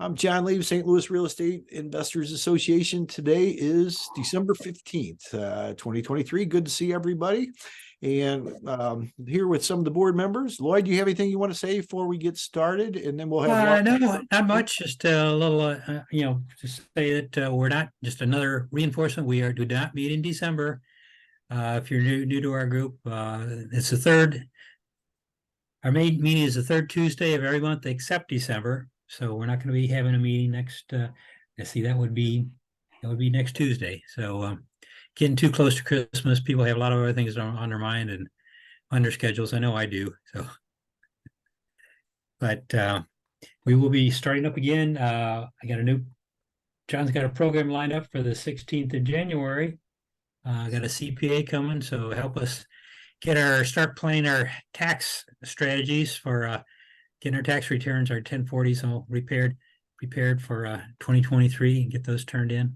I'm John Lee, St. Louis Real Estate Investors Association. Today is December 15th, 2023. Good to see everybody. And here with some of the board members. Lloyd, do you have anything you want to say before we get started? And then we'll have no, not much. Just a little, just say that we're not just another reinforcement. We do not meet in December. If you're new to our group, it's the third. Our main meeting is the third Tuesday of every month except December. So we're not going to be having a meeting next. Let's see, that would be next Tuesday. So getting too close to Christmas, people have a lot of other things on their mind and on their schedules. I know I do. So, but we will be starting up again. John's got a program lined up for the 16th of January. I got a CPA coming, so help us start planning our tax strategies for getting our tax returns, our 1040s all prepared for 2023 and get those turned in.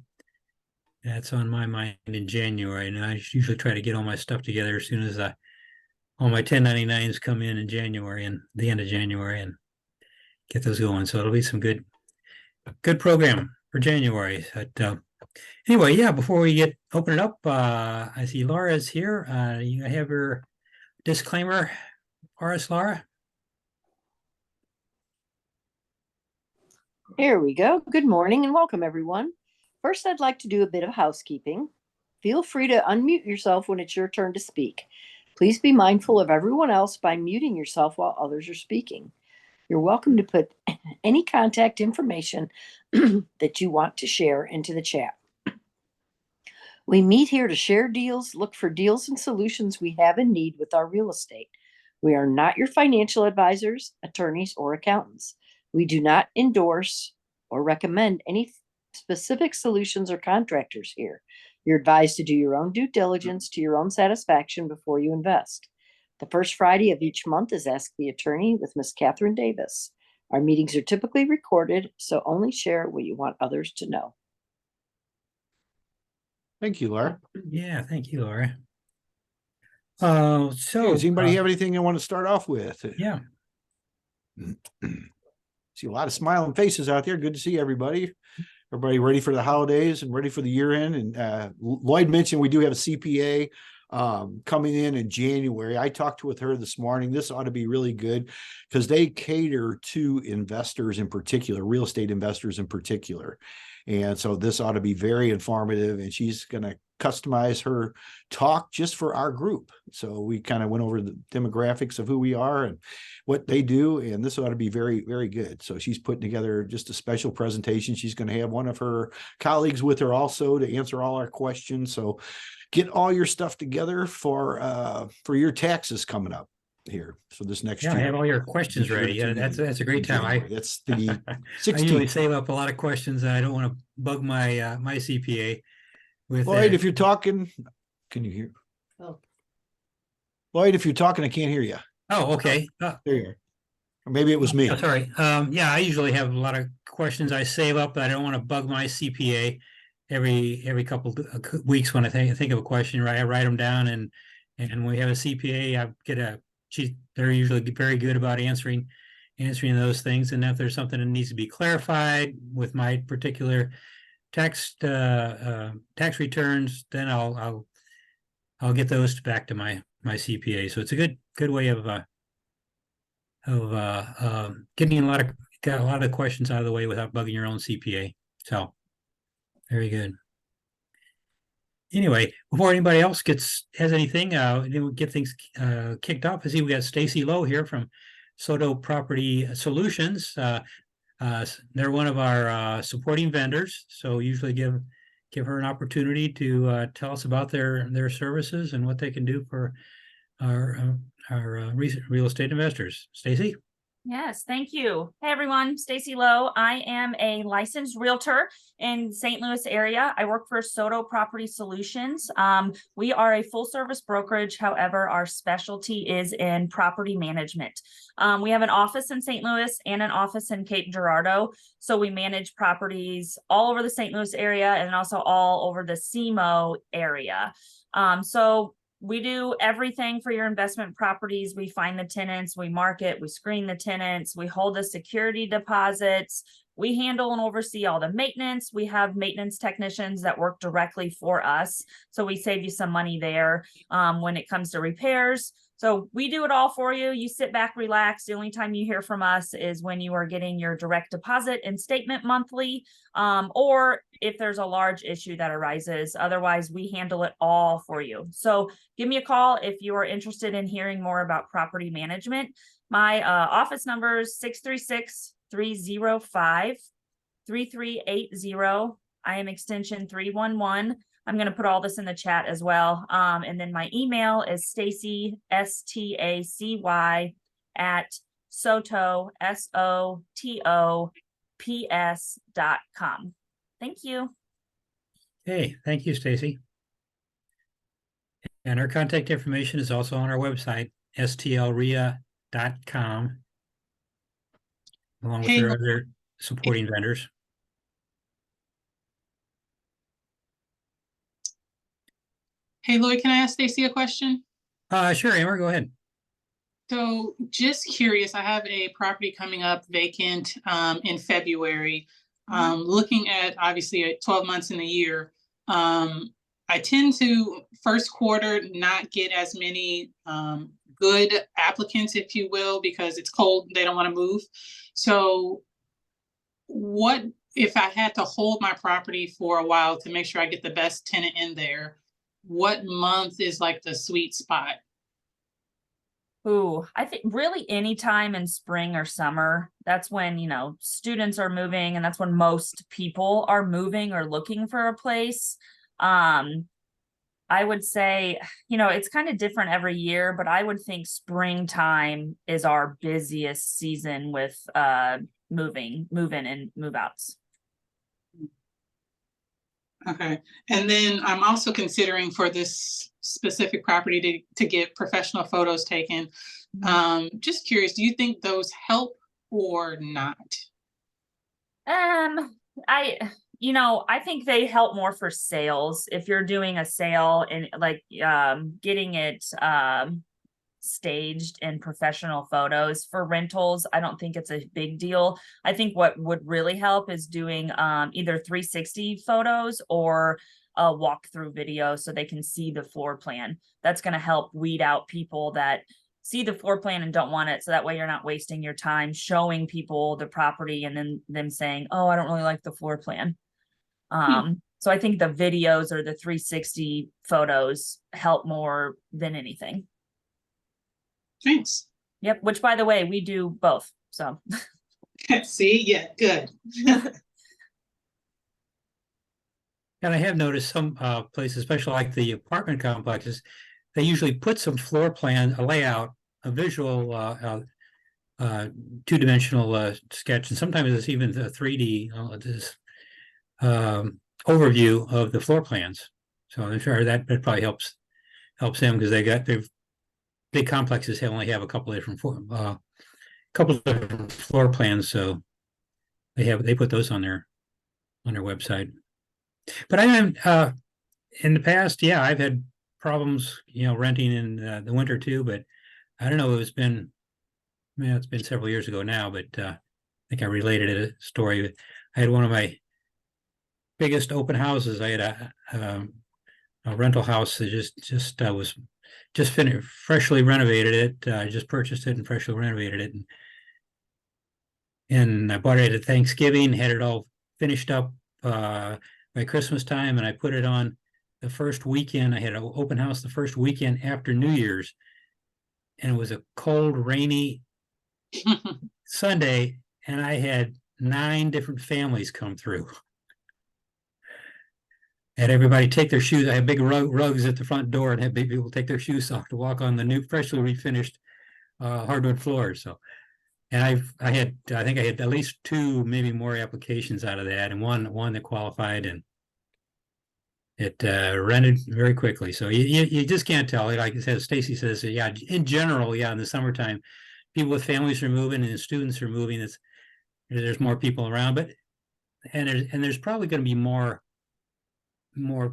That's on my mind in January. And I usually try to get all my stuff together as soon as all my 1099s come in January and the end of January and get those going. So it'll be some good program for January. But anyway, yeah, before we open it up, I see Laura's here. You have your disclaimer for us, Laura? Here we go. Good morning and welcome, everyone. First, I'd like to do a bit of housekeeping. Feel free to unmute yourself when it's your turn to speak. Please be mindful of everyone else by muting yourself while others are speaking. You're welcome to put any contact information that you want to share into the chat. We meet here to share deals, look for deals and solutions we have in need with our real estate. We are not your financial advisors, attorneys, or accountants. We do not endorse or recommend any specific solutions or contractors here. You're advised to do your own due diligence to your own satisfaction before you invest. The first Friday of each month is Ask the Attorney with Ms. Catherine Davis. Our meetings are typically recorded, so only share what you want others to know. Thank you, Laura. Yeah, thank you, Laura. Does anybody have anything they want to start off with? Yeah. See a lot of smiling faces out there. Good to see everybody. Everybody ready for the holidays and ready for the year end. And Lloyd mentioned we do have a CPA coming in January. I talked with her this morning. This ought to be really good because they cater to investors in particular, real estate investors in particular. And so this ought to be very informative, and she's going to customize her talk just for our group. So we kind of went over the demographics of who we are and what they do, and this ought to be very, very good. So she's putting together just a special presentation. She's going to have one of her colleagues with her also to answer all our questions. So get all your stuff together for your taxes coming up here. So this next year, I have all your questions ready. Yeah, that's a great time. That's the 16th. I usually save up a lot of questions. I don't want to bug my my CPA with Lloyd. If you're talking, can you hear? Oh, Lloyd, if you're talking, I can't hear you. Oh, okay. There you are. Or maybe it was me. Oh, sorry. Yeah, I usually have a lot of questions I save up. I don't want to bug my CPA every couple of weeks when I think of a question. Right, I write them down, and when we have a CPA, I get they're usually very good about answering those things. And if there's something that needs to be clarified with my particular tax returns, then I'll get those back to my CPA. So it's a good way of getting a lot of questions out of the way without bugging your own CPA. So very good. Anyway, before anybody else has anything, we'll get things kicked off. I see we got Stacy Lowe here from Soto Property Solutions. They're one of our supporting vendors, so usually give her an opportunity to tell us about their services and what they can do for our real estate investors. Stacy? Yes, thank you. Hey everyone, Stacy Lowe. I am a licensed realtor in St. Louis area. I work for Soto Property Solutions. We are a full service brokerage. However, our specialty is in property management. We have an office in St. Louis and an office in Cape Girardeau. So we manage properties all over the St. Louis area and also all over the SEMO area. So we do everything for your investment properties. We find the tenants, we market, we screen the tenants, we hold the security deposits, we handle and oversee all the maintenance. We have maintenance technicians that work directly for us. So we save you some money there when it comes to repairs. So we do it all for you. You sit back, relax. The only time you hear from us is when you are getting your direct deposit and statement monthly, or if there's a large issue that arises. Otherwise, we handle it all for you. So give me a call if you are interested in hearing more about property management. My office number is 636-305-3380. I am extension 311. I'm going to put all this in the chat as well. And then my email is Stacy, STACY at Soto, SOTOPS.com. Thank you. Hey, thank you, Stacy. And our contact information is also on our website, STLREIA.com, along with our other supporting vendors. Hey, Lloyd, can I ask Stacy a question? Sure, Amber, go ahead. So just curious, I have a property coming up vacant in February. Looking at obviously 12 months in the year, I tend to first quarter not get as many good applicants, if you will, because it's cold, they don't want to move. So what if I had to hold my property for a while to make sure I get the best tenant in there? What month is like the sweet spot? Ooh, I think really any time in spring or summer, that's when, you know, students are moving and that's when most people are moving or looking for a place. I would say, you know, it's kind of different every year, but I would think springtime is our busiest season with move-in and move-outs. Okay. And then I'm also considering for this specific property to get professional photos taken. Just curious, do you think those help or not? I think they help more for sales. If you're doing a sale and like getting it staged in professional photos. For rentals, I don't think it's a big deal. I think what would really help is doing either 360 photos or a walkthrough video so they can see the floor plan. That's going to help weed out people that see the floor plan and don't want it. So that way you're not wasting your time showing people the property and then them saying, oh, I don't really like the floor plan. So I think the videos or the 360 photos help more than anything. Thanks. Yep. Which, by the way, we do both. So see, yeah, good. And I have noticed some places, especially like the apartment complexes, they usually put some floor plan, a layout, a visual, two-dimensional sketch, and sometimes it's even the 3D overview of the floor plans. So I'm sure that probably helps them because their big complexes only have a couple of different floor plans, so they put those on their website. But I am in the past, yeah, I've had problems, renting in the winter too. But I don't know. It's been several years ago now. But I think I related a story. I had one of my biggest open houses. I had a rental house that was just finished, freshly renovated it. I just purchased it and freshly renovated it, and I bought it at Thanksgiving. Had it all finished up by Christmas time, and I put it on the first weekend. I had an open house the first weekend after New Year's, and it was a cold, rainy Sunday, and I had 9 different families come through. Had everybody take their shoes. I had big rugs at the front door and had big people take their shoes off to walk on the new, freshly refinished hardwood floors. So, and I think I had at least 2, maybe more applications out of that, and one that qualified, and it rented very quickly. So you just can't tell. Like I said, Stacy says, yeah, in general, yeah, in the summertime, people with families are moving and students are moving. There's more people around, but there's probably going to be more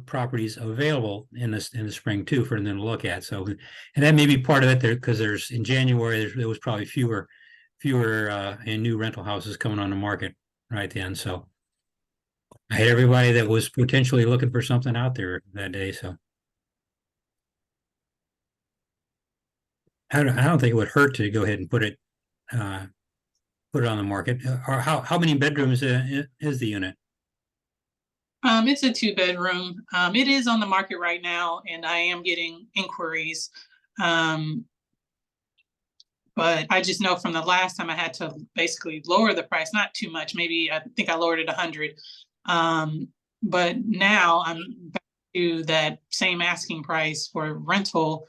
properties available in the spring too for them to look at. So, and that may be part of it there, because in January there was probably fewer and new rental houses coming on the market right then. So I had everybody that was potentially looking for something out there that day. So I don't think it would hurt to go ahead and put it on the market. Or how many bedrooms is the unit? It's a 2-bedroom. It is on the market right now, and I am getting inquiries. But I just know from the last time I had to basically lower the price, not too much, maybe I think I lowered it 100. But now I'm back to that same asking price for rental,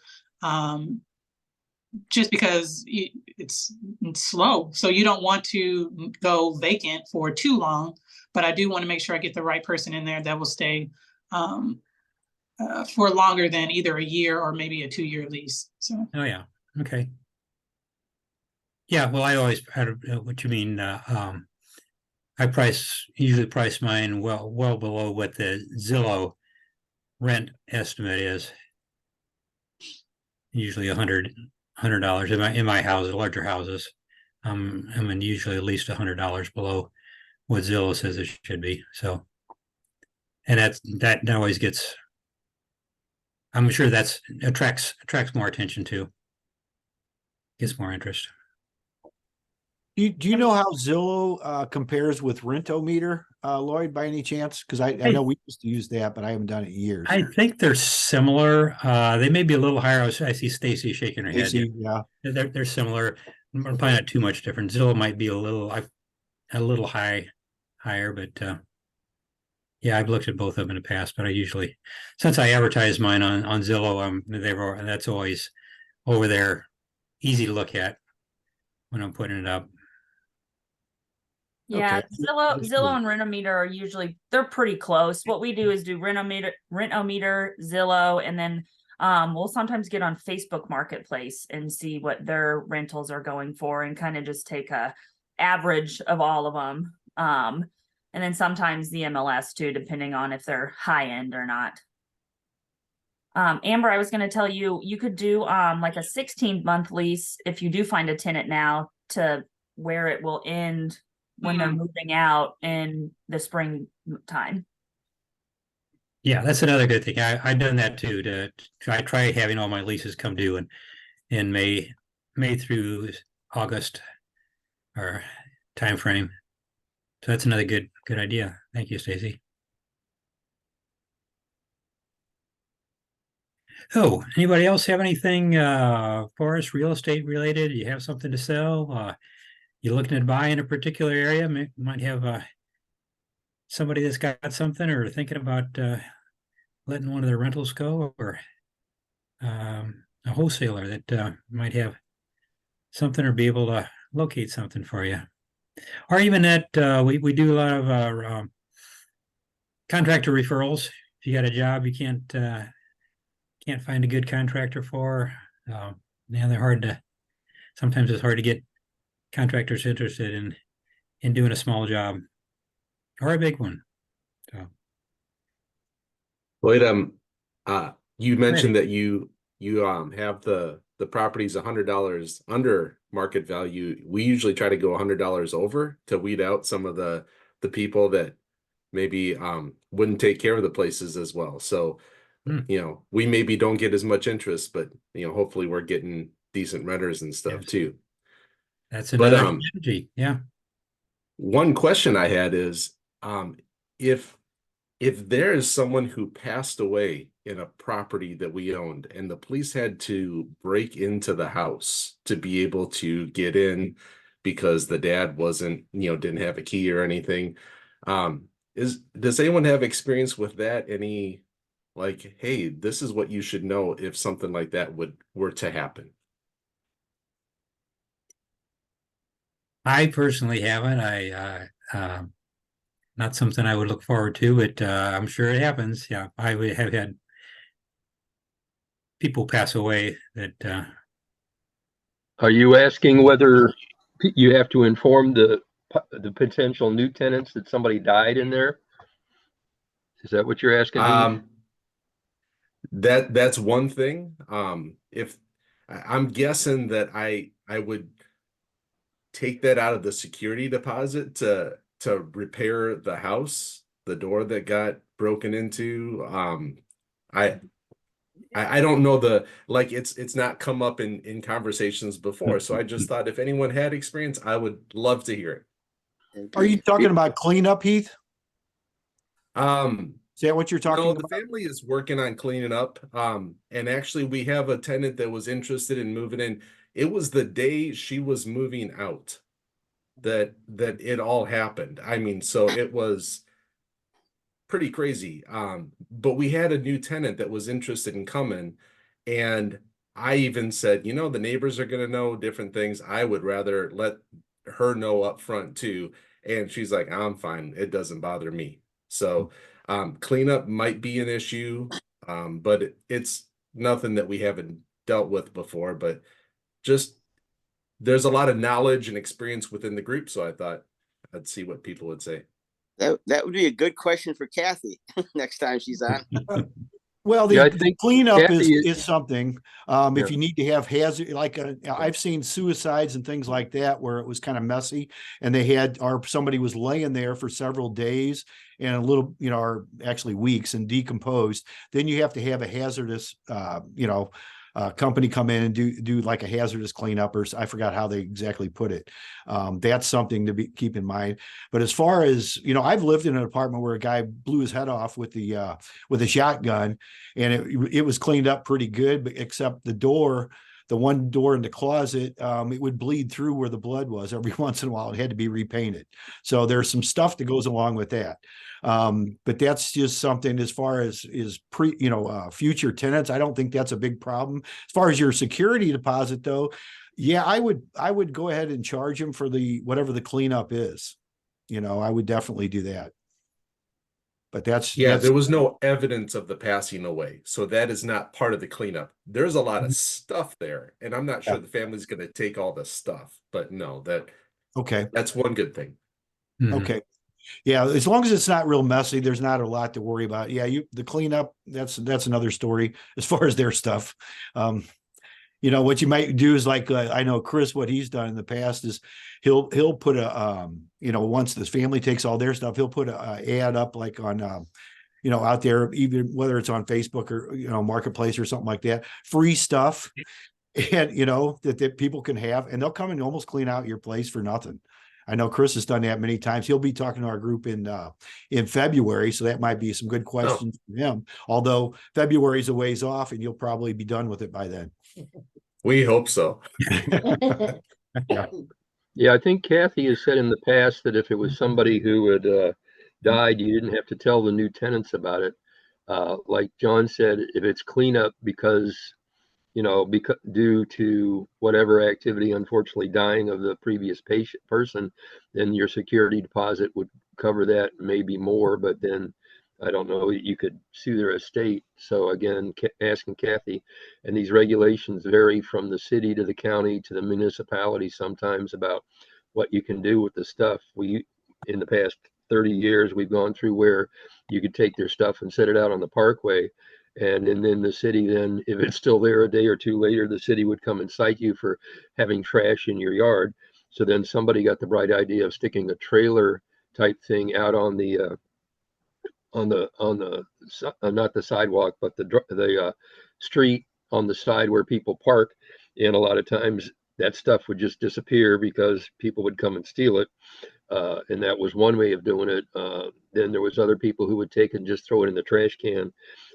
just because it's slow. So you don't want to go vacant for too long, but I do want to make sure I get the right person in there that will stay for longer than either a year or maybe a 2-year lease. So. Oh yeah. Okay. Yeah. Well, I always had what you mean. I usually price mine well below what the Zillow rent estimate is. Usually $100 in my houses, larger houses. I mean, usually at least $100 below what Zillow says it should be. So, and that always gets. I'm sure that's attracts more attention too. Gets more interest. Do you know how Zillow compares with Rentometer, Lloyd, by any chance? Because I know we used to use that, but I haven't done it in years. I think they're similar. They may be a lither higher. I see Stacy shaking her head. Yeah, They're similar. Probably not too much different. Zillow might be a little higher, but yeah, I've looked at both of them in the past. But I usually, since I advertise mine on Zillow, that's always over there, easy to look at when I'm putting it up. Yeah, okay. Zillow and Rentometer are usually, they're pretty close. What we do is do Rentometer, Zillow, and then we'll sometimes get on Facebook Marketplace and see what their rentals are going for and kind of just take a average of all of them. And then sometimes the MLS too, depending on if they're high end or not. Amber, I was going to tell you, you could do like a 16-month lease if you do find a tenant now to where it will end when they're moving out in the spring time. Yeah, that's another good thing. I've done that too. To try having all my leases come due in May through August or time frame. So that's another good idea. Thank you, Stacy. Oh, anybody else have anything for us real estate related? You have something to sell? You're looking at buying a particular area? Might have somebody that's got something or thinking about letting one of their rentals go, or a wholesaler that might have something or be able to locate something for you. Or even that we do a lot of contractor referrals. If you got a job you can't find a good contractor for, sometimes it's hard to get contractors interested in doing a small job or a big one. So Lloyd, you mentioned that you have the properties $100 under market value. We usually try to go $100 over to weed out some of the people that maybe wouldn't take care of the places as well. So we maybe don't get as much interest, but hopefully we're getting decent renters and stuff too. That's another strategy. Yeah. One question I had is if there is someone who passed away in a property that we owned and the police had to break into the house to be able to get in because the dad didn't have a key or anything, does anyone have experience with that? Any like, hey, this is what you should know if something like that were to happen? I personally haven't. Not something I would look forward to, but I'm sure it happens. Yeah, I would have had people pass away that. Are you asking whether you have to inform the potential new tenants that somebody died in there? Is that what you're asking? That's one thing. If I'm guessing that I would take that out of the security deposit to to repair the house, the door that got broken into. I don't know it's not come up in conversations before. So I just thought if anyone had experience, I would love to hear it. Are you talking about cleanup, Heath? Um, Is that what you're talking no, about? the family is working on cleaning up. And actually we have a tenant that was interested in moving in. It was the day she was moving out that it all happened. I mean, so it was pretty crazy. But we had a new tenant that was interested in coming, and I even said, you know, the neighbors are going to know different things. I would rather let her know up front too. And she's like, I'm fine. It doesn't bother me. So cleanup might be an issue, but it's nothing that we haven't dealt with before. But just there's a lot of knowledge and experience within the group. So I thought I'd see what people would say. That would be a good question for Kathy next time she's on. Well, Yeah, I the think cleanup Kathy is something. If Yeah. you need to have hazard, like I've seen suicides and things like that where it was kind of messy, and they had somebody was laying there for several days and a little, you know, or actually weeks and decomposed. Then you have to have a hazardous, company come in and do like a hazardous cleanup, or I forgot how they exactly put it. That's something to keep in mind. But as far as, you know, I've lived in an apartment where a guy blew his head off with a shotgun, and it was cleaned up pretty good, but except the one door in the closet, it would bleed through where the blood was every once in a while. It had to be repainted. So there's some stuff that goes along with that. But that's just something as far as future tenants. I don't think that's a big problem. As far as your security deposit though, yeah, I would go ahead and charge them for whatever the cleanup is. You know, I would definitely do that. But there was no evidence of the passing away. So that is not part of the cleanup. There's a lot of stuff there, and I'm not sure the family's going to take all the stuff, but no, that's one good thing. Mhm. Okay. Yeah, as long as it's not real messy, there's not a lot to worry about. Yeah, the cleanup, that's another story as far as their stuff. What you might do is like I know Chris, what he's done in the past is he'll put once this family takes all their stuff, he'll put a ad up like on out there, even whether it's on Facebook or Marketplace or something like that, free stuff, and that people can have, and they'll come and almost clean out your place for nothing. I know Chris has done that many times. He'll be talking to our group in February, so that might be some good questions for him. Although February's a ways off, and you'll probably be done with it by then. We hope so. Yeah, I think Kathy has said in the past that if it was somebody who had died, you didn't have to tell the new tenants about it. Like John said, if it's cleanup because due to whatever activity, unfortunately dying of the previous person, then your security deposit would cover that, maybe more, but then I don't know, you could sue their estate. So again, asking Kathy, and these regulations vary from the city to the county to the municipality sometimes about what you can do with the stuff. In the past 30 years, we've gone through where you could take their stuff and set it out on the parkway. And then the city, then if it's still there a day or two later, the city would come and cite you for having trash in your yard. So then somebody got the bright idea of sticking a trailer type thing out on the not the sidewalk, but the street on the side where people park. And a lot of times that stuff would just disappear because people would come and steal it. And that was one way of doing it. Then there was other people who would take and just throw it in the trash can.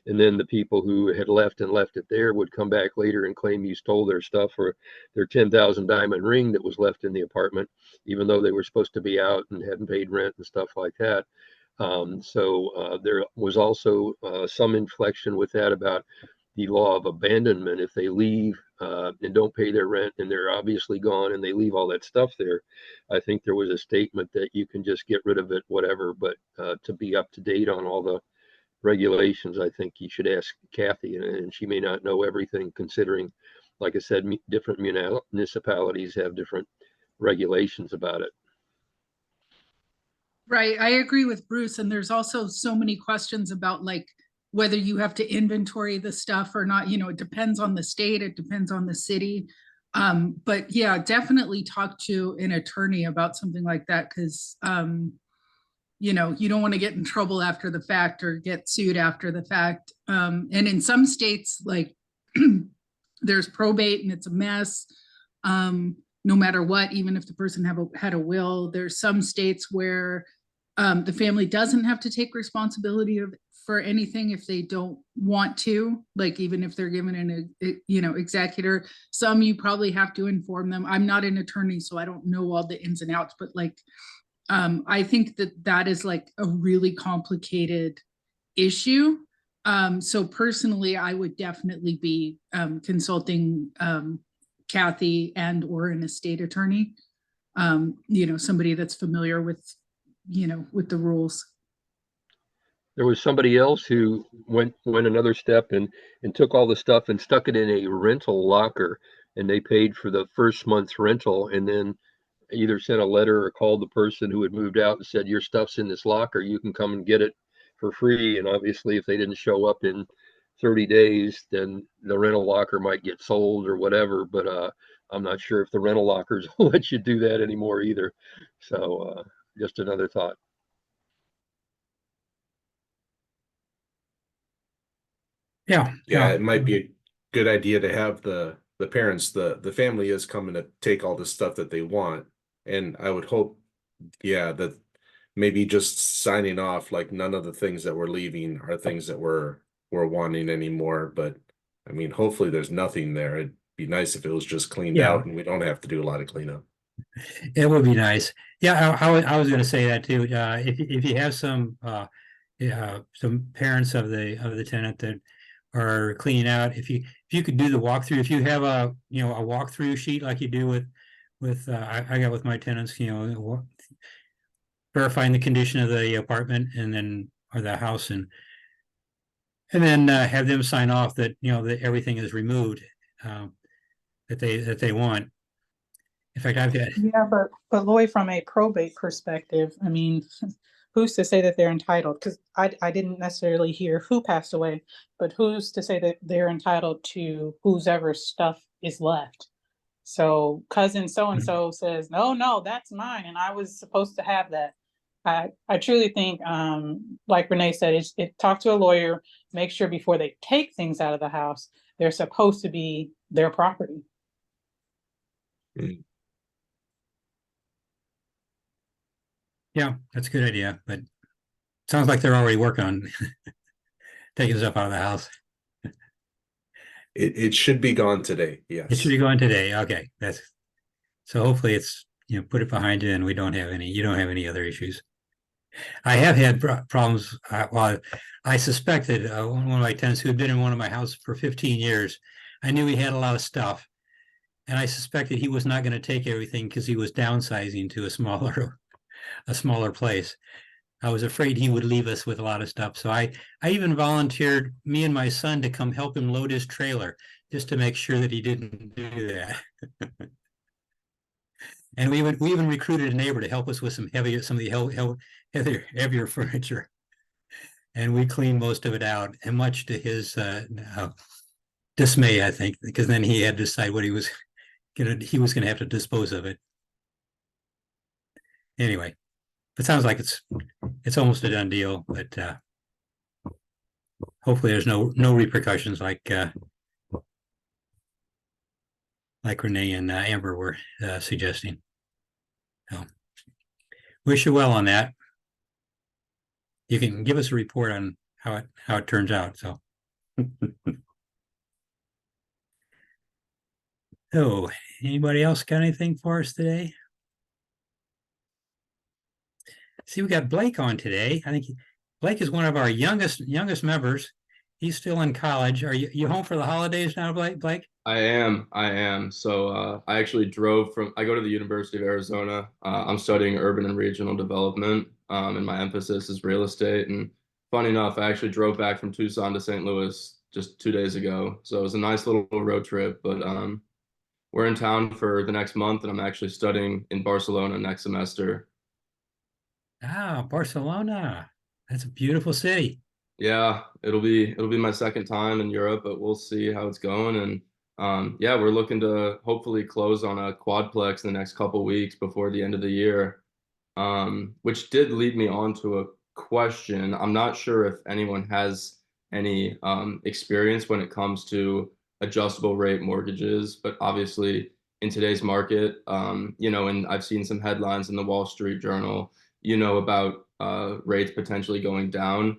And then the people who had left it there would come back later and claim you stole their stuff or their 10,000 diamond ring that was left in the apartment, even though they were supposed to be out and hadn't paid rent and stuff like that. So there was also some inflection with that about the law of abandonment. If they leave and don't pay their rent and they're obviously gone and they leave all that stuff there, I think there was a statement that you can just get rid of it, whatever. But to be up to date on all the regulations, I think you should ask Kathy, and she may not know everything, considering, like I said, different municipalities have different regulations about it. Right. I agree with Bruce. And there's also so many questions about like whether you have to inventory the stuff or not. It depends on the state. It depends on the city. But yeah, definitely talk to an attorney about something like that. Because you know, you don't want to get in trouble after the fact or get sued after the fact. And in some states, like there's probate and it's a mess. No matter what, even if the person had a will, there's some states where the family doesn't have to take responsibility for anything if they don't want to, like even if they're given an executor. Some you probably have to inform them. I'm not an attorney, so I don't know all the ins and outs, but like I think that is like a really complicated issue. So personally, I would definitely be consulting Kathy and or an estate attorney, somebody that's familiar with, with the rules. There was somebody else who went another step and took all the stuff and stuck it in a rental locker, and they paid for the first month's rental, and then either sent a letter or called the person who had moved out and said, your stuff's in this locker, you can come and get it for free. And obviously if they didn't show up in 30 days, then the rental locker might get sold or whatever. But I'm not sure if the rental lockers will let you do that anymore either. So just another thought. Yeah. Yeah, it might be a good idea to have the parents, the family is coming to take all the stuff that they want. And I would hope, yeah, that maybe just signing off, like none of the things that we're leaving are things that we're wanting anymore. But I mean, hopefully there's nothing there. It'd be nice if it was just cleaned out and we don't have to do a lot of cleanup. It would be nice. Yeah, I was going to say that too. If you have some parents of the tenant that are cleaning out, if you could do the walkthrough, if you have a walkthrough sheet like you do with I got with my tenants, verifying the condition of the apartment and then or the house, and then have them sign off that that everything is removed that they want. In fact, I've had but Lloyd, from a probate perspective, I mean, who's to say that they're entitled? Because I didn't necessarily hear who passed away, but who's to say that they're entitled to whoever stuff is left? So cousin so-and-so says, no, that's mine, and I was supposed to have that. I truly think, like Renee said, talk to a lawyer, make sure before they take things out of the house, they're supposed to be their property. Yeah, that's a good idea, but sounds like they're already working on taking stuff out of the house. It should be gone today. Yes. It should be going today. Okay. So hopefully it's, put it behind you and you don't have any other issues. I have had problems. Well, I suspected one of my tenants who had been in one of my houses for 15 years. I knew he had a lot of stuff, and I suspected he was not going to take everything because he was downsizing to a smaller place. I was afraid he would leave us with a lot of stuff. So I even volunteered me and my son to come help him load his trailer just to make sure that he didn't do that. And we even recruited a neighbor to help us with some of the heavier furniture. And we cleaned most of it out, and much to his dismay, I think, because then he had to decide what he was gonna have to dispose of it. Anyway, it sounds like it's almost a done deal, but hopefully there's no repercussions like Renee and Amber were suggesting. So, wish you well on that. You can give us a report on how it turns out. So, so anybody else got anything for us today? See, we got Blake on today. I think Blake is one of our youngest members. He's still in college. Are you home for the holidays now, Blake? I am. So I actually I go to the University of Arizona. I'm studying urban and regional development, and my emphasis is real estate. And funny enough, I actually drove back from Tucson to St. Louis just 2 days ago. So it was a nice little road trip, but we're in town for the next month, and I'm actually studying in Barcelona next semester. Ah, Barcelona. That's a beautiful city. Yeah, it'll be my second time in Europe, but we'll see how it's going. And yeah, we're looking to hopefully close on a quadplex in the next couple weeks before the end of the year. which did lead me on to a question. I'm not sure if anyone has any experience when it comes to adjustable rate mortgages, but obviously in today's market, and I've seen some headlines in the Wall Street Journal, about rates potentially going down.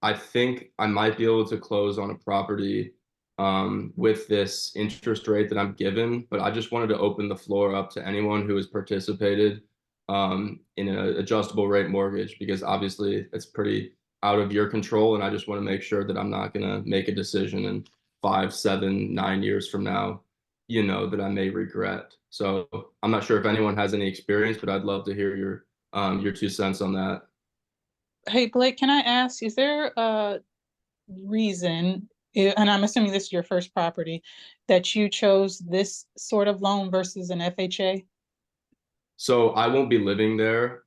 I think I might be able to close on a property with this interest rate that I'm given, but I just wanted to open the floor up to anyone who has participated in an adjustable rate mortgage, because obviously it's pretty out of your control. And I just want to make sure that I'm not going to make a decision in 5, 7, 9 years from now, that I may regret. So I'm not sure if anyone has any experience, but I'd love to hear your 2 cents on that. Hey, Blake, can I ask, is there a reason, and I'm assuming this is your first property, that you chose this sort of loan versus an FHA? So I won't be living there.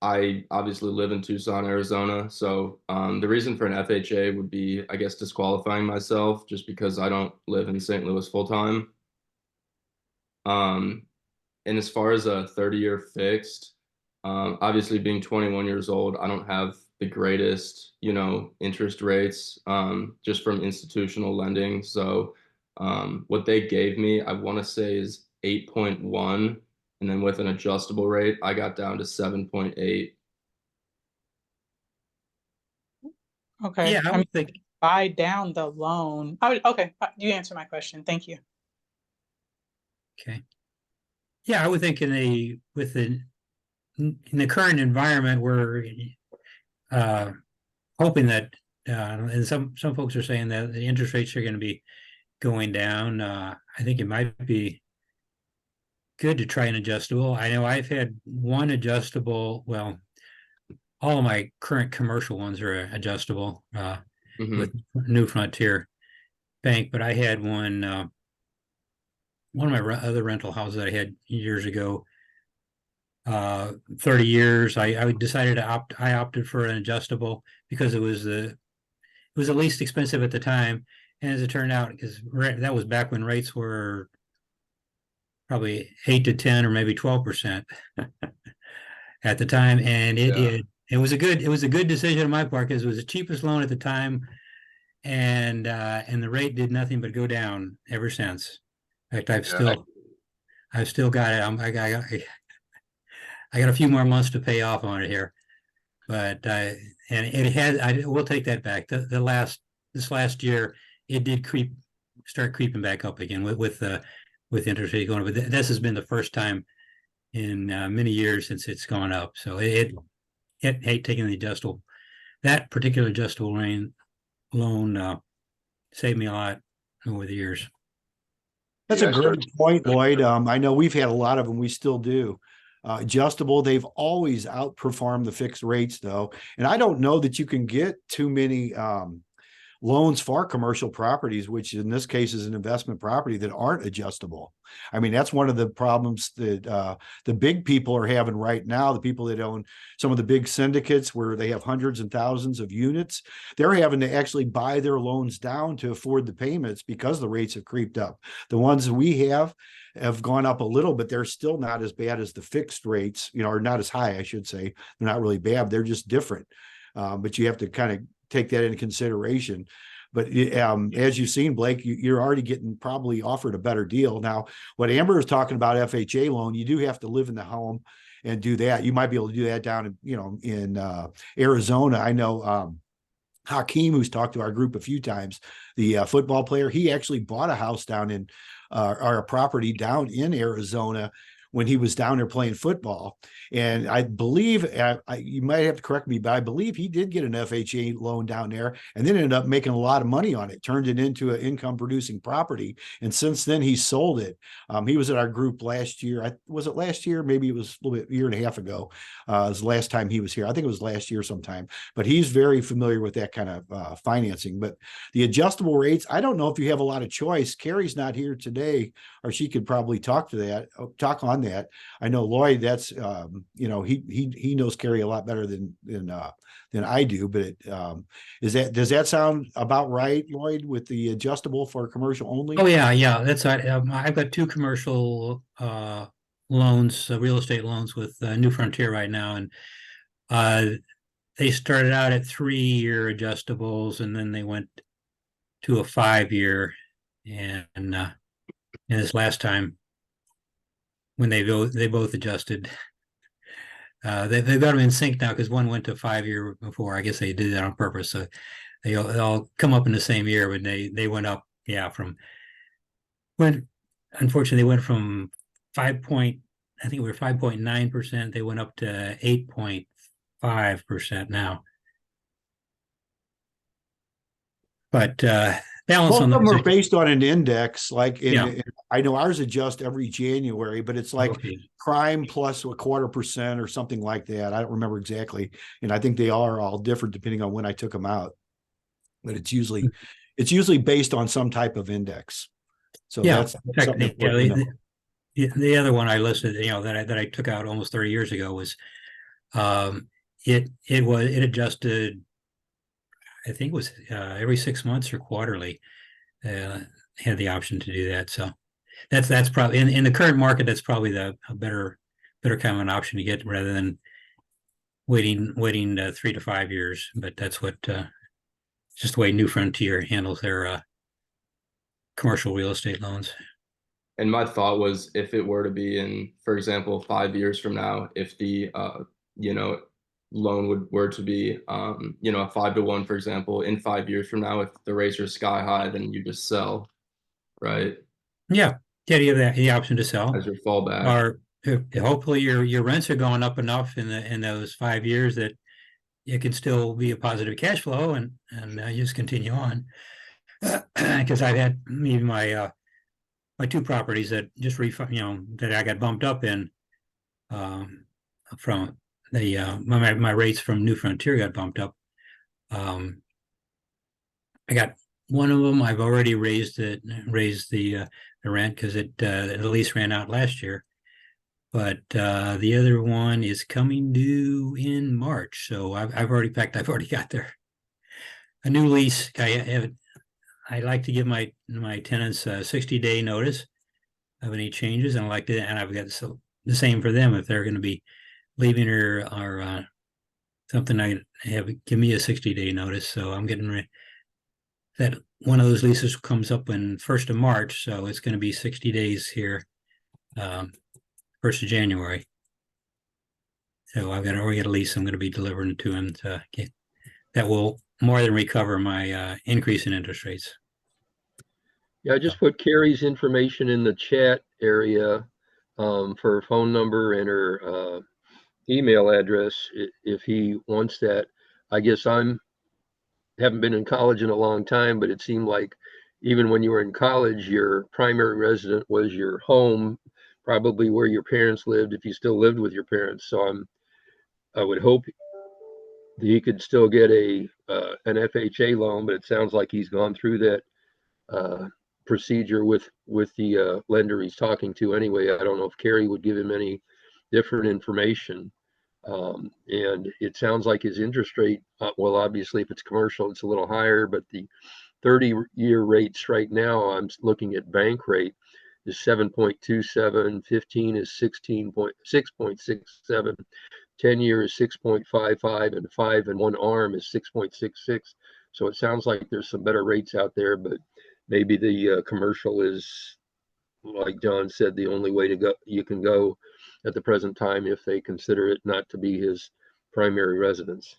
I obviously live in Tucson, Arizona. So the reason for an FHA would be, I guess, disqualifying myself just because I don't live in St. Louis full time. And as far as a 30-year fixed, obviously being 21 years old, I don't have the greatest, interest rates just from institutional lending. So what they gave me, I want to say is 8.1. And then with an adjustable rate, I got down to 7.8. Okay. Yeah, I would think. Buy down the loan. Okay, you answer my question. Thank you. Okay. Yeah, I would think in the current environment, we're hoping that, and some folks are saying that the interest rates are going to be going down. I think it might be good to try an adjustable. I know I've had one adjustable. Well, all of my current commercial ones are adjustable with New Frontier Bank, but I had one of my other rental houses that I had years ago, 30 years. I decided to I opted for an adjustable because it was the least expensive at the time. And as it turned out, because that was back when rates were probably 8 to 10 or maybe 12% at the time. And it was a good decision on my part because it was the cheapest loan at the time. And the rate did nothing but go down ever since. In fact, I've still got it. I got a few more months to pay off on it here, but and it had. I will take that back. This last year, it did start creeping back up again with interest rates going up. But this has been the first time in many years since it's gone up. So it taking the adjustable. That particular adjustable loan saved me a lot over the years. That's a great point, Lloyd. I know we've had a lot of them. We still do. Adjustable, they've always outperformed the fixed rates, though. And I don't know that you can get too many loans for commercial properties, which in this case is an investment property, that aren't adjustable. I mean, that's one of the problems that the big people are having right now. The people that own some of the big syndicates where they have hundreds and thousands of units, they're having to actually buy their loans down to afford the payments because the rates have creeped up. The ones that we have gone up a little, but they're still not as bad as the fixed rates, or not as high, I should say. They're not really bad. They're just different. But you have to kind of take that into consideration. But as you've seen, Blake, you're already getting probably offered a better deal. Now, what Amber is talking about, FHA loan, you do have to live in the home and do that. You might be able to do that down in Arizona. I know Hakeem, who's talked to our group a few times, the football player, he actually bought a house down in or a property down in Arizona when he was down there playing football. And I believe, you might have to correct me, but I believe he did get an FHA loan down there and then ended up making a lot of money on it, turned it into an income producing property. And since then he sold it. He was at our group last year. Was it last year? Maybe it was a little bit, year and a half ago. It was the last time he was here. I think it was last year sometime, but he's very familiar with that kind of financing. But the adjustable rates, I don't know if you have a lot of choice. Carrie's not here today, or she could probably talk on that. I know Lloyd, that's he knows Carrie a lot better than I do, but does that sound about right, Lloyd, with the adjustable for commercial only? Oh yeah, that's right. I've got 2 commercial loans, real estate loans with New Frontier right now, and they started out at 3-year adjustables, and then they went to a 5-year, and this last time when they both adjusted, they've got them in sync now because one went to 5-year before. I guess they did that on purpose, so they all come up in the same year, but they went up, yeah, unfortunately they went from 5.9%. They went up to 8.5% now. But balance Both on of them those are based on an index. Like Yeah. I know ours adjust every January, but it's like Okay. prime plus 0.25% or something like that. I don't remember exactly, and I think they are all different depending on when I took them out. But it's usually based on some type of index. So Yeah, that's in fact, something yeah, important to know. the other one I listed, that I took out almost 30 years ago was it adjusted, I think it was every 6 months or quarterly. Had the option to do that. So that's probably in the current market, that's probably a better kind of an option to get rather than waiting 3 to 5 years. But that's what just the way New Frontier handles their commercial real estate loans. And my thought was, if it were to be in, for example, 5 years from now, if the loan were to be a 5-to-1, for example, in 5 years from now, if the rates are sky high, then you just sell, right? Yeah, you have the option to sell, As your fallback. or hopefully your rents are going up enough in those 5 years that it can still be a positive cash flow and just continue on. Because I've had maybe my 2 properties that just that I got bumped up in from the my rates from New Frontier got bumped up. I got one of them. I've already raised the rent because the lease ran out last year, but the other one is coming due in March. So I've already got a new lease. I like to give my tenants a 60-day notice of any changes, and I've got the same for them if they're going to be leaving or something. I give me a 60-day notice. So I'm getting that one of those leases comes up in 1st of March, so it's going to be 60 days here, 1st of January. So I've already got a lease I'm going to be delivering it to him that will more than recover my increase in interest rates. Yeah, I just put Carrie's information in the chat area for her phone number and her email address if he wants that. I guess haven't been in college in a long time, but it seemed like even when you were in college, your primary resident was your home, probably where your parents lived, if you still lived with your parents. So I would hope that he could still get an FHA loan, but it sounds like he's gone through that procedure with the lender he's talking to anyway. I don't know if Carrie would give him any different information. And it sounds like his interest rate, well, obviously if it's commercial, it's a little higher, but the 30-year rates right now, I'm looking at bank rate, is 7.27, 15 is 6.67, 10-year is 6.55, and 5 and 1 arm is 6.66. So it sounds like there's some better rates out there, but maybe the commercial is, like John said, the only way to go. You can go at the present time if they consider it not to be his primary residence.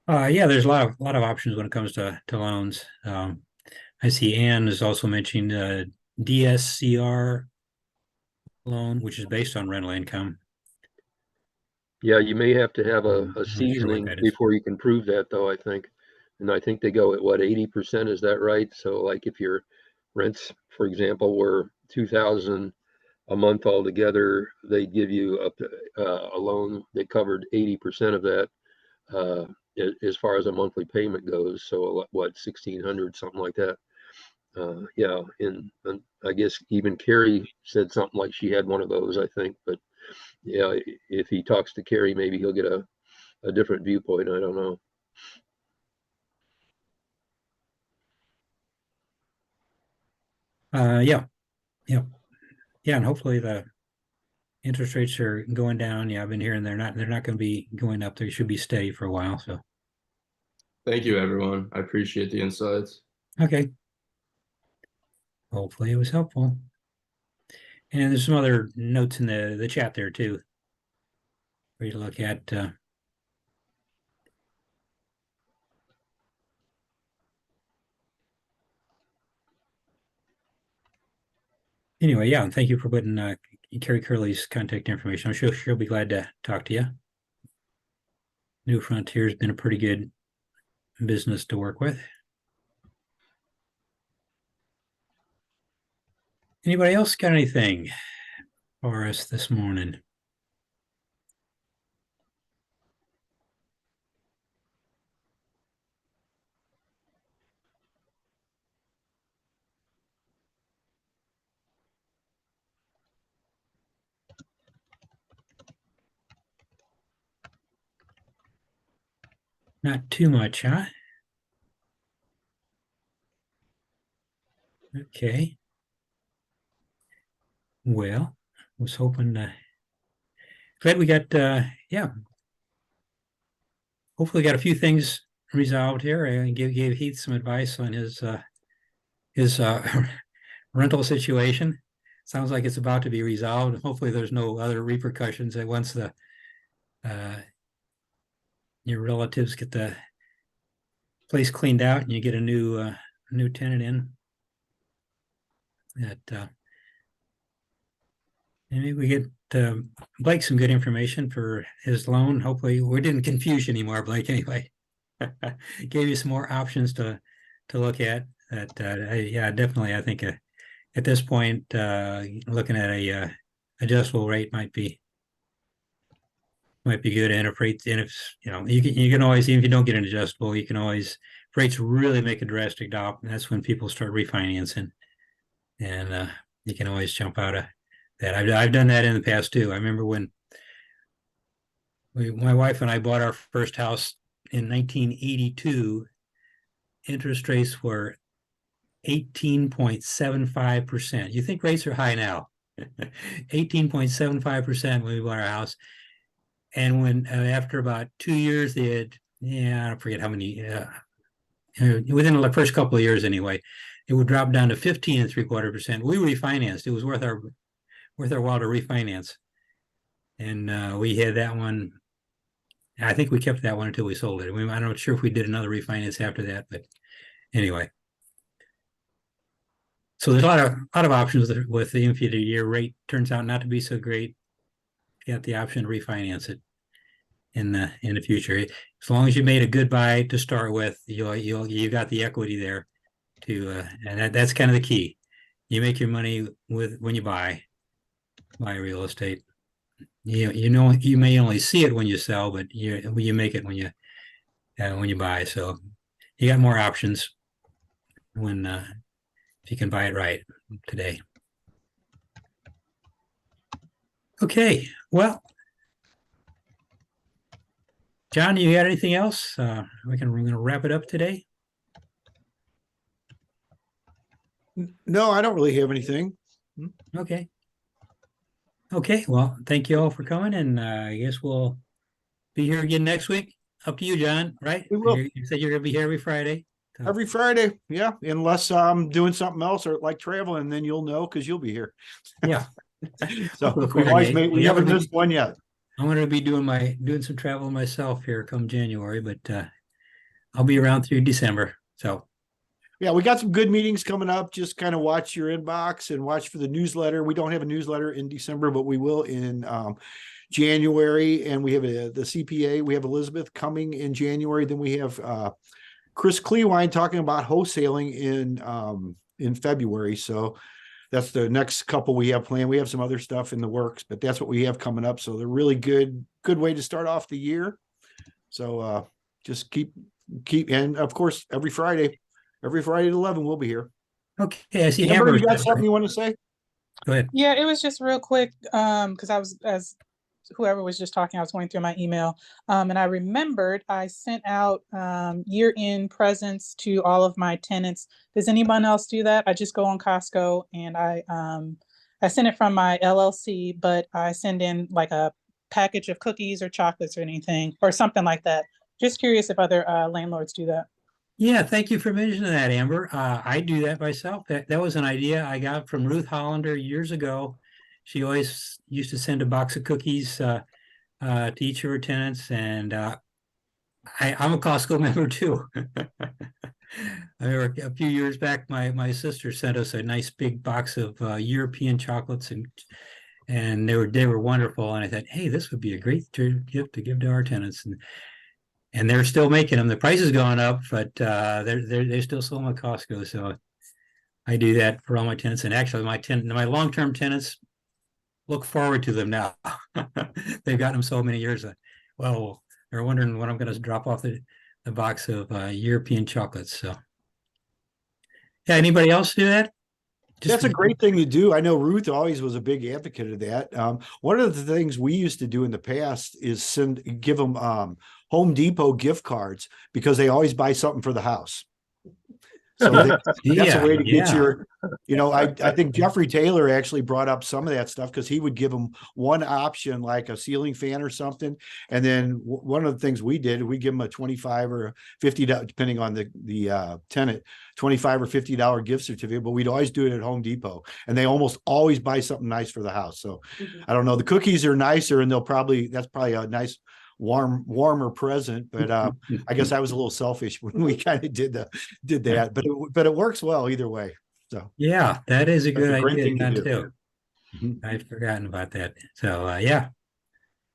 Yeah, there's a lot of options when it comes to loans. I see Ann is also mentioning DSCR loan, which is based on rental income. Yeah, you may have to have I'm a not sure what seasoning that is. before you can prove that, though, I think. And I think they go at what, 80%, is that right? So like if your rents, for example, were $2,000 a month altogether, they'd give you a loan that covered 80% of that as far as a monthly payment goes. So what, 1,600, something like that. Yeah, and I guess even Carrie said something like she had one of those, I think. But yeah, if he talks to Carrie, maybe he'll get a different viewpoint. I don't know. Yeah, yeah, yeah, and hopefully the interest rates are going down. Yeah, I've been hearing they're not going to be going up. They should be steady for a while. So, Thank you, everyone. I appreciate the insights. okay. Hopefully it was helpful. And there's some other notes in the chat there too, for you to look at. Anyway, yeah, and thank you for putting Carrie Curley's contact information. I'm sure she'll be glad to talk to you. New Frontier's been a pretty good business to work with. Anybody else got anything for us this morning? Not too much, huh? Okay. Well, was hoping glad we got yeah. Hopefully got a few things resolved here. I gave Heath some advice on his rental situation. Sounds like it's about to be resolved. Hopefully there's no other repercussions that once the your relatives get the place cleaned out and you get a new tenant in. That maybe we get Blake some good information for his loan. Hopefully we didn't confuse you anymore, Blake. Anyway, gave you some more options to look at. That yeah, definitely. I think at this point, looking at a adjustable rate might be good. And if rates, and if you know, you can always, even if you don't get an adjustable, you can always, if rates really make a drastic drop, and that's when people start refinancing, and you can always jump out of that. I've done that in the past too. I remember when my wife and I bought our first house in 1982. Interest rates were 18.75%. You think rates are high now? 18.75% when we bought our house. And when after about 2 years, they had, I don't forget how many, within the first couple of years anyway, it would drop down to 15.75%. We refinanced. It was worth our while to refinance. And we had that one. I think we kept that one until we sold it. I'm not sure if we did another refinance after that, but anyway. So there's a lot of options with the if the year rate turns out not to be so great. You got the option to refinance it in the future. As long as you made a good buy to start with, you got the equity there to and that's kind of the key. You make your money when you buy real estate. You know you may only see it when you sell, but you make it when you buy. So you got more options when if you can buy it right today. Okay, well, John, you got anything else? We're gonna wrap it up today. No, I don't really have anything. Okay. Okay, well, thank you all for coming, and I guess we'll be here again next week. Up to you, John, right? We will. You said you're gonna be here every Friday. So. Every Friday, yeah, unless I'm doing something else or like traveling, then you'll know because you'll be here. Yeah. So We'll we haven't missed one yet. I'm going to be doing some travel myself here come January, but I'll be around through December. So yeah, we got some good meetings coming up. Just kind of watch your inbox and watch for the newsletter. We don't have a newsletter in December, but we will in January. And we have the CPA. We have Elizabeth coming in January. Then we have Chris Clewine talking about wholesaling in February. So that's the next couple we have planned. We have some other stuff in the works, but that's what we have coming up. So they're really good way to start off the year. So just keep, and of course, every Friday at 11, we'll be here. Okay, I see. Amber, you got something you want to say? Go ahead. Yeah, it was just real quick, because I was, as whoever was just talking, I was going through my email, and I remembered I sent out year-end presents to all of my tenants. Does anyone else do that? I just go on Costco and I send it from my LLC, but I send in like a package of cookies or chocolates or anything or something like that. Just curious if other landlords do that. Yeah, thank you for mentioning that, Amber. I do that myself. That was an idea I got from Ruth Hollander years ago. She always used to send a box of cookies to each of her tenants, and I'm a Costco member too. I remember a few years back, my sister sent us a nice big box of European chocolates, and they were wonderful. And I thought, hey, this would be a great gift to give to our tenants. And they're still making them. The price has gone up, but they still sell them at Costco. So I do that for all my tenants. And actually, my long-term tenants look forward to them now. They've gotten them so many years. Well, they're wondering when I'm going to drop off the box of European chocolates. So, yeah, anybody else do that? That's a great thing to do. I know Ruth always was a big advocate of that. One of the things we used to do in the past is give them Home Depot gift cards because they always buy something for the house. So that's a way to get your, I think Jeffrey Taylor actually brought up some of that stuff because he would give them one option, like a ceiling fan or something. And then one of the things we did, we give them a $25 or $50, depending on the tenant, $25 or $50 gift certificate, but we'd always do it at Home Depot. And they almost always buy something nice for the house. So I don't know, the cookies are nicer and that's probably a nice warmer present, but I guess I was a little selfish when we kind of did that, but it works well either way. So yeah, that is a good great idea thing to do. too. I'd forgotten about that. So yeah.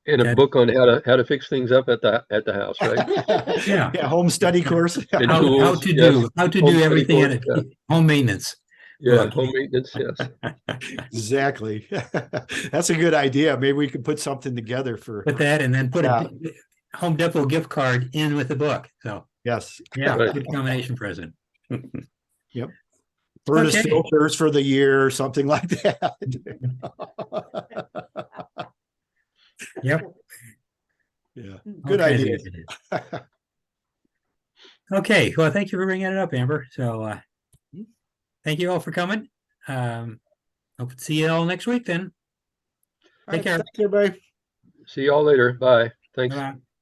And a book on how to fix things up at the house, right? Yeah, home study course. And how tools, to yes. do everything at home maintenance. Yeah, book. home maintenance, yes. Exactly. That's a good idea. Maybe we could put something together for Put that and then put a Home Depot gift card in with the book. So yes. yeah, Right. good combination present. Yep. Furnace Okay. filters for the year or something like that. Yep. Yeah. Good All kinds of idea. good ideas. Okay. Well, thank you for bringing it up, Amber. So thank you all for coming. Hope to see you all next week then. Take care. Thanks, everybody. See y'all later. Bye. Thanks. Bye-bye.